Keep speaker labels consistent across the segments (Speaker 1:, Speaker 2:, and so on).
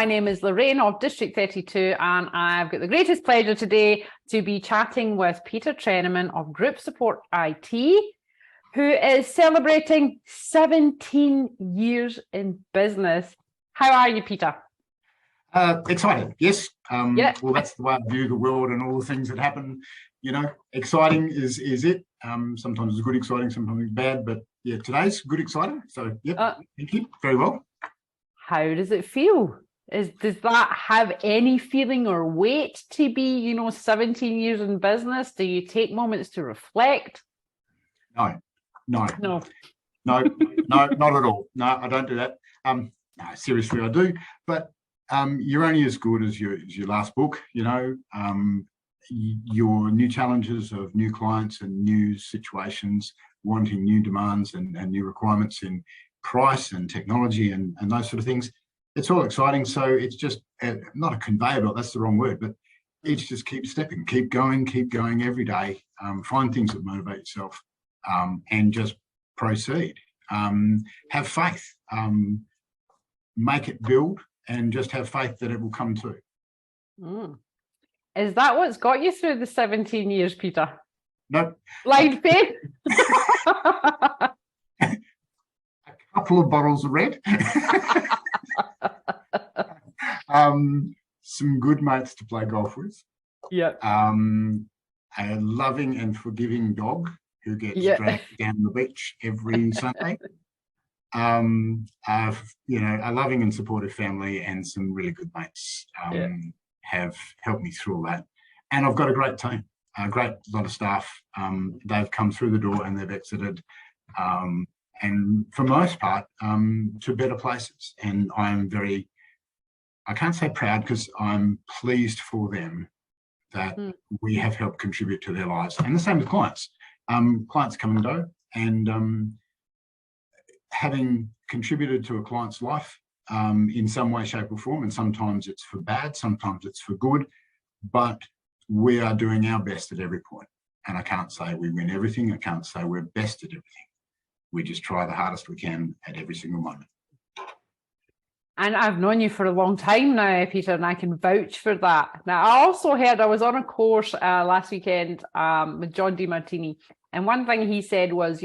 Speaker 1: My name is Lorraine of District 32, and I've got the greatest pleasure today to be chatting with Peter Trenaman of GroupSupport IT, who is celebrating 17 years in business. How are you, Peter?
Speaker 2: Excited, yes.
Speaker 1: Yeah.
Speaker 2: Well, that's the way I view the world and all the things that happen. You know, exciting is it. Sometimes it's good exciting, sometimes it's bad, but yeah, today's good exciting. So, yep, thank you. Very well.
Speaker 1: How does it feel? Does that have any feeling or weight to be, 17 years in business? Do you take moments to reflect?
Speaker 2: No, not at all. No, I don't do that. No, seriously, I do. But you're only as good as your last book. Your new challenges of new clients and new situations, wanting new demands and new requirements in price and technology and those sort of things. It's all exciting. So it's just not a conveyor belt, that's the wrong word, but it's just keep stepping, keep going every day, find things that motivate yourself, and just proceed. Have faith, make it build, and just have faith that it will come to.
Speaker 1: Is that what's got you through the 17 years, Peter?
Speaker 2: Nope.
Speaker 1: Blind faith?
Speaker 2: A couple of bottles of red. Some good mates to play golf with.
Speaker 1: Yeah.
Speaker 2: A loving and forgiving dog who gets dragged down the beach every Sunday. A loving and supportive family and some really good mates have helped me through all that. And I've got a great team, a great lot of staff. They've come through the door and they've exited, and for most part, to better places. And I'm I can't say proud, because I'm pleased for them that we have helped contribute to their lives. And the same with clients. Clients come and go, and having contributed to a client's life in some way, shape or form, and sometimes it's for bad, sometimes it's for good, but we are doing our best at every point. And I can't say we win everything. I can't say we're best at everything. We just try the hardest we can at every single moment.
Speaker 1: And I've known you for a long time now, Peter, and I can vouch for that. Now, I also heard, I was on a course last weekend with John DiMartini, and one thing he said was,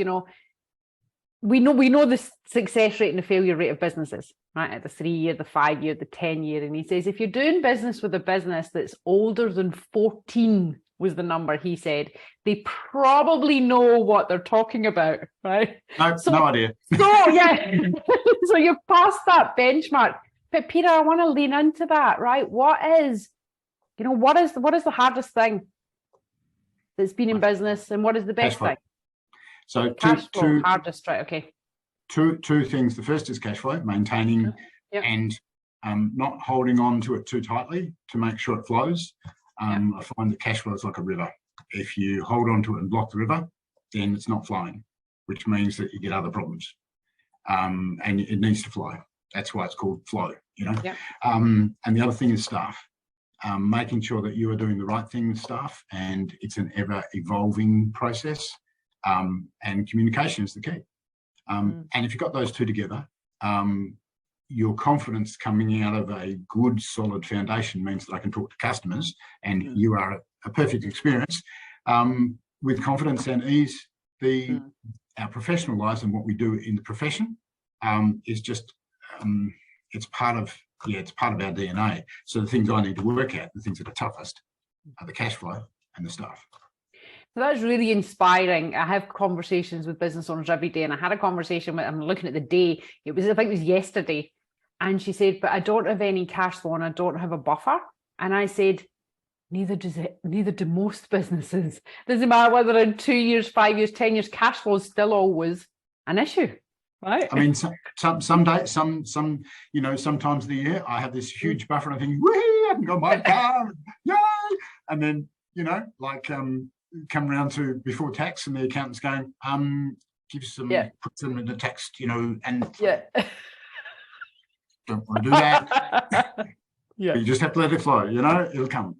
Speaker 1: we know the success rate and the failure rate of businesses, right? At the 3-year, the 5-year, the 10-year. And he says, if you're doing business with a business that's older than 14 was the number he said, they probably know what they're talking about, right?
Speaker 2: No idea.
Speaker 1: So, yeah. So you're past that benchmark. But Peter, I want to lean into that, right? What is the hardest thing that's been in business, and what is the best thing?
Speaker 2: So
Speaker 1: cash flow, hardest, right? Okay.
Speaker 2: Two things. The first is cash flow, maintaining and not holding on to it too tightly to make sure it flows. I find that cash flow is like a river. If you hold on to it and block the river, then it's not flowing, which means that you get other problems. And it needs to flow. That's why it's called flow, And the other thing is staff. Making sure that you are doing the right thing with staff, and it's an ever evolving process. And communication is the key. And if you've got those two together, your confidence coming out of a good, solid foundation means that I can talk to customers, and you are a perfect experience. With confidence and ease, our professional lives and what we do in the profession is just, it's part of our DNA. So the things I need to work at, the things that are toughest, are the cash flow and the staff.
Speaker 1: So that's really inspiring. I have conversations with business owners every day, and I had a conversation with, I'm looking at the day, I think it was yesterday, and she said, but I don't have any cash flow and I don't have a buffer. And I said, neither do most businesses. Doesn't matter whether in 2 years, 5 years, 10 years, cash flow is still always an issue, right? I
Speaker 2: mean, some days, sometimes of the year I have this huge buffer and I think, whee, I can go my car, yay! And then, come around to before tax and the accountant's going, give some, put them in the tax, and don't want to do that. You just have to let it flow, it'll come,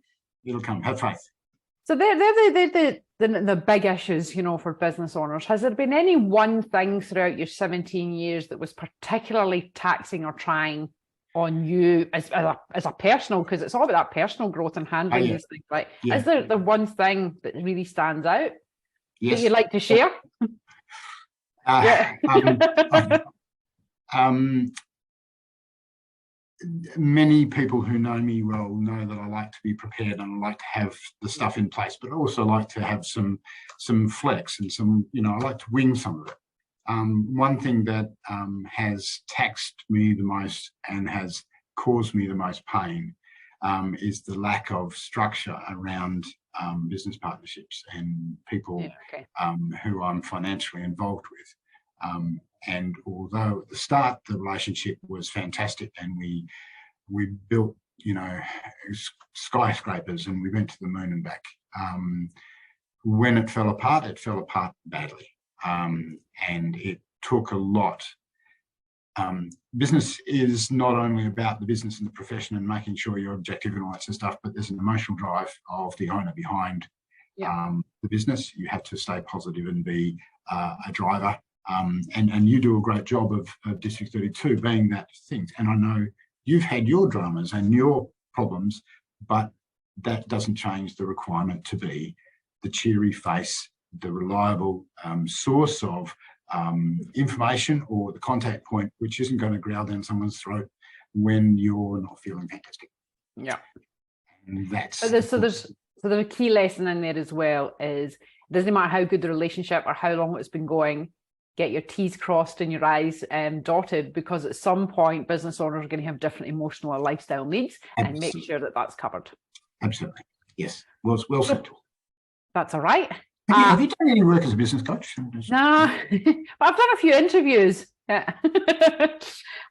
Speaker 2: have faith.
Speaker 1: So they're the big issues, for business owners. Has there been any one thing throughout your 17 years that was particularly taxing or trying on you as a personal, because it's all about that personal growth and handling these things, right? Is there the one thing that really stands out that you'd like to share?
Speaker 2: Many people who know me well know that I like to be prepared and I like to have the stuff in place, but I also like to have some flex and some, I like to wing some of it. One thing that has taxed me the most and has caused me the most pain is the lack of structure around business partnerships and people who I'm financially involved with. And although at the start the relationship was fantastic and we built, skyscrapers and we went to the moon and back, when it fell apart badly. And it took a lot. Business is not only about the business and the profession and making sure you're objective and all that sort of stuff, but there's an emotional drive of the owner behind the business. You have to stay positive and be a driver. And you do a great job of District 32 being that thing. And I know you've had your dramas and your problems, but that doesn't change the requirement to be the cheery face, the reliable source of information or the contact point, which isn't going to growl down someone's throat when you're not feeling fantastic.
Speaker 1: Yeah.
Speaker 2: And that's
Speaker 1: so there's a key lesson in there as well is it doesn't matter how good the relationship or how long it's been going, get your T's crossed and your I's dotted, because at some point business owners are going to have different emotional or lifestyle needs. Absolutely. And make sure that that's covered.
Speaker 2: Absolutely. Yes. Well said.
Speaker 1: That's all right.
Speaker 2: Have you done any work as a business coach?
Speaker 1: No, but I've done a few interviews. Yeah.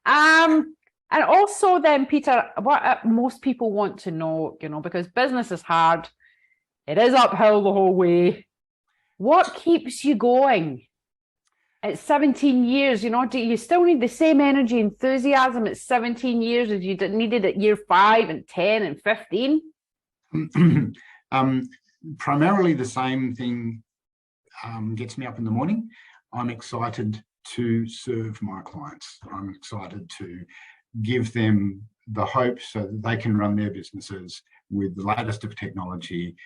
Speaker 1: And also then, Peter, what most people want to know, because business is hard, it is uphill the whole way. What keeps you going? At 17 years, do you still need the same energy, enthusiasm at 17 years as you needed at year 5 and 10 and 15?
Speaker 2: Primarily the same thing gets me up in the morning. I'm excited to serve my clients. I'm excited to give them the hope so that they can run their businesses with the latest of technology,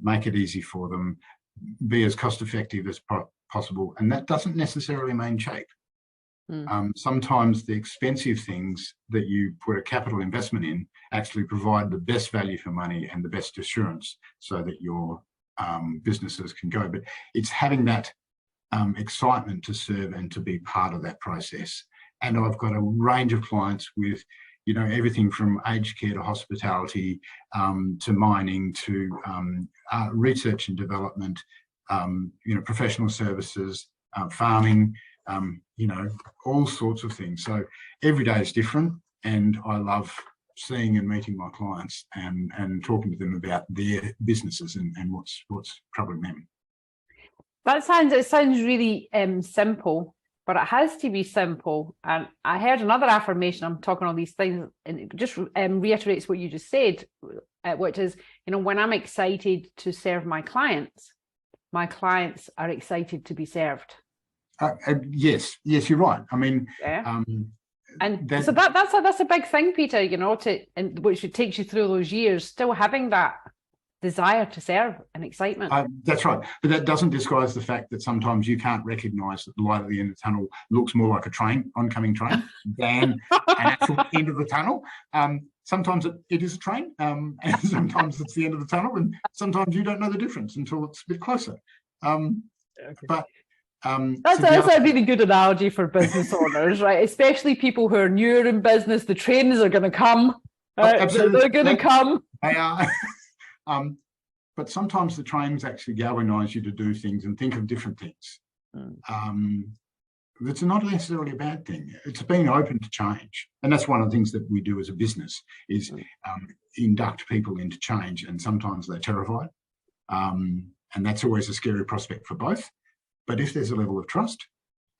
Speaker 2: make it easy for them, be as cost effective as possible. And that doesn't necessarily mean cheap. Sometimes the expensive things that you put a capital investment in actually provide the best value for money and the best assurance so that your businesses can go. But it's having that excitement to serve and to be part of that process. And I've got a range of clients with, everything from aged care to hospitality, to mining, to research and development, professional services, farming, all sorts of things. So every day is different, and I love seeing and meeting my clients and talking to them about their businesses and what's troubling them.
Speaker 1: It sounds really simple, but it has to be simple. And I heard another affirmation. I'm talking all these things, and it just reiterates what you just said, which is, when I'm excited to serve my clients are excited to be served.
Speaker 2: Yes, you're right. I mean,
Speaker 1: so that's a big thing, Peter. Which it takes you through those years, still having that desire to serve and excitement.
Speaker 2: That's right, but that doesn't disguise the fact that sometimes you can't recognise that the light at the end of the tunnel looks more like oncoming train, than an actual end of the tunnel. Sometimes it is a train, and sometimes it's the end of the tunnel, and sometimes you don't know the difference until it's a bit closer. But that's
Speaker 1: a really good analogy for business owners, right? Especially people who are newer in business. The trains are going to come. Right? They're going to come.
Speaker 2: They are. But sometimes the trains actually galvanise you to do things and think of different things. That's not necessarily a bad thing. It's being open to change. And that's one of the things that we do as a business is induct people into change. And sometimes they're terrified. And that's always a scary prospect for both. But if there's a level of trust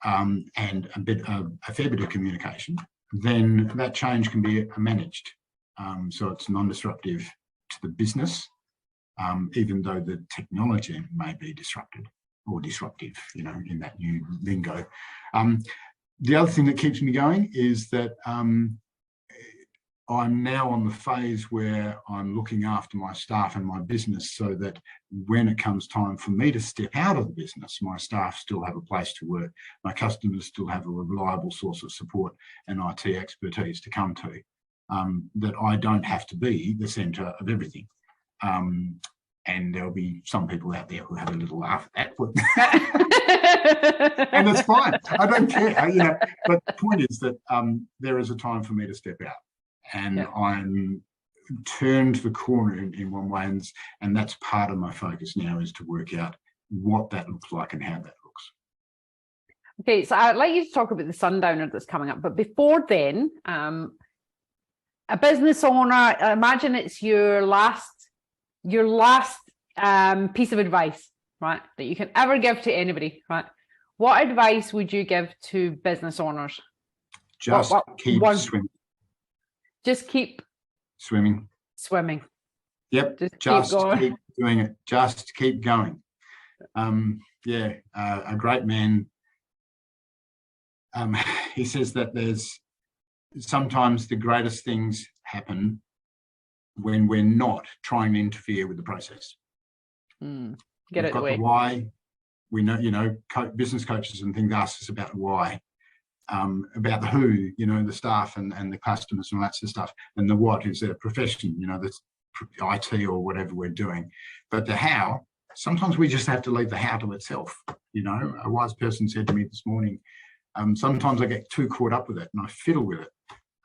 Speaker 2: and a fair bit of communication, then that change can be managed. So it's non-disruptive to the business, even though the technology may be disrupted or disruptive, in that new lingo. The other thing that keeps me going is that I'm now on the phase where I'm looking after my staff and my business so that when it comes time for me to step out of the business, my staff still have a place to work. My customers still have a reliable source of support and IT expertise to come to, that I don't have to be the centre of everything. And there'll be some people out there who have a little laugh at that. And it's fine. I don't care, you know. But the point is that there is a time for me to step out. And I'm turned the corner in one way, and that's part of my focus now, is to work out what that looks like and how that looks.
Speaker 1: Okay, so I'd like you to talk about the sundowner that's coming up, but before then, a business owner, I imagine it's your last piece of advice, right, that you can ever give to anybody, right? What advice would you give to business owners?
Speaker 2: Just keep swimming.
Speaker 1: Just keep
Speaker 2: swimming. Yep. Just keep doing it. Just keep going. A great man. He says that there's sometimes the greatest things happen when we're not trying to interfere with the process.
Speaker 1: We've
Speaker 2: got the why. We know, you know, business coaches and things ask us about why. About the who, you know, the staff and the customers and all that sort of stuff, and the what is their profession, you know, the IT or whatever we're doing. But the how, sometimes we just have to leave the how to itself. You know, a wise person said to me this morning, sometimes I get too caught up with it and I fiddle with it,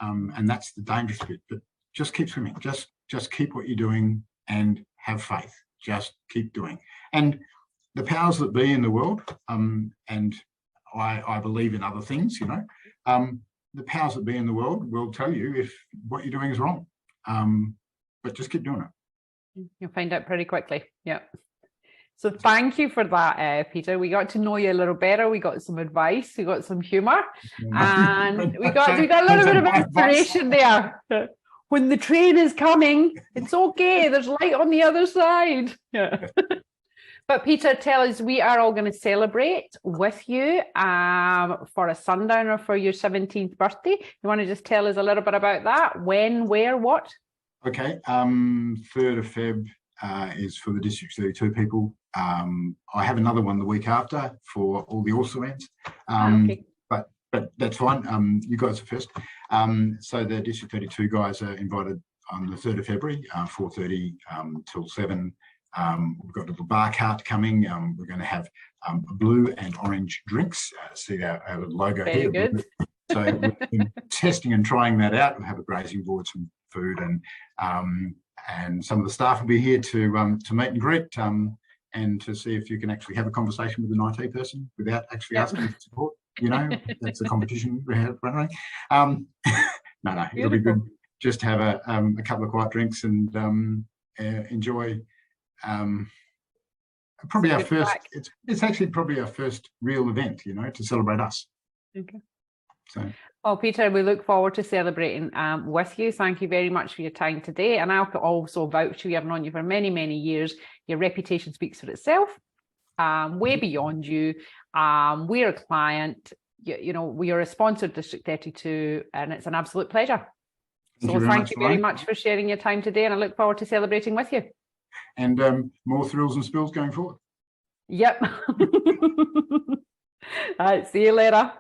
Speaker 2: and that's the dangerous bit. But just keep swimming, just keep what you're doing and have faith. Just keep doing. And the powers that be in the world, and I believe in other things, you know, the powers that be in the world will tell you if what you're doing is wrong, but just keep doing it.
Speaker 1: You'll find out pretty quickly. Yeah. So thank you for that, Peter. We got to know you a little better. We got some advice. We got some humour, and we got a little bit of inspiration there. When the train is coming, it's okay. There's light on the other side. Yeah. But Peter, tell us, we are all going to celebrate with you for a sundowner for your 17th birthday. You want to just tell us a little bit about that? When, where, what?
Speaker 2: Okay, 3rd of Feb is for the District 32 people. I have another one the week after for all the Allsawans. Okay. But that's fine. You guys are first. So the District 32 guys are invited on the 3rd of February, 4:30 till 7. We've got a little bar cart coming. We're going to have blue and orange drinks. See our little logo
Speaker 1: Very
Speaker 2: here.
Speaker 1: Good.
Speaker 2: So we've been testing and trying that out. We'll have a grazing board, some food, and some of the staff will be here to meet and greet, and to see if you can actually have a conversation with an IT person without actually asking for support. You know, that's a competition we're running. No, it'll be good. Just have a couple of quiet drinks and enjoy. Probably our first. It's actually probably our first real event, you know, to celebrate us.
Speaker 1: Okay.
Speaker 2: So.
Speaker 1: Well, Peter, we look forward to celebrating with you. Thank you very much for your time today. And I'll also vouch for you. I've known you for many, many years. Your reputation speaks for itself. Way beyond you. We're a client. You know, we are a sponsored District 32, and it's an absolute pleasure. So thank you very much for sharing your time today, and I look forward to celebrating with you.
Speaker 2: And more thrills and spills going forward.
Speaker 1: Yep. All right, see you later.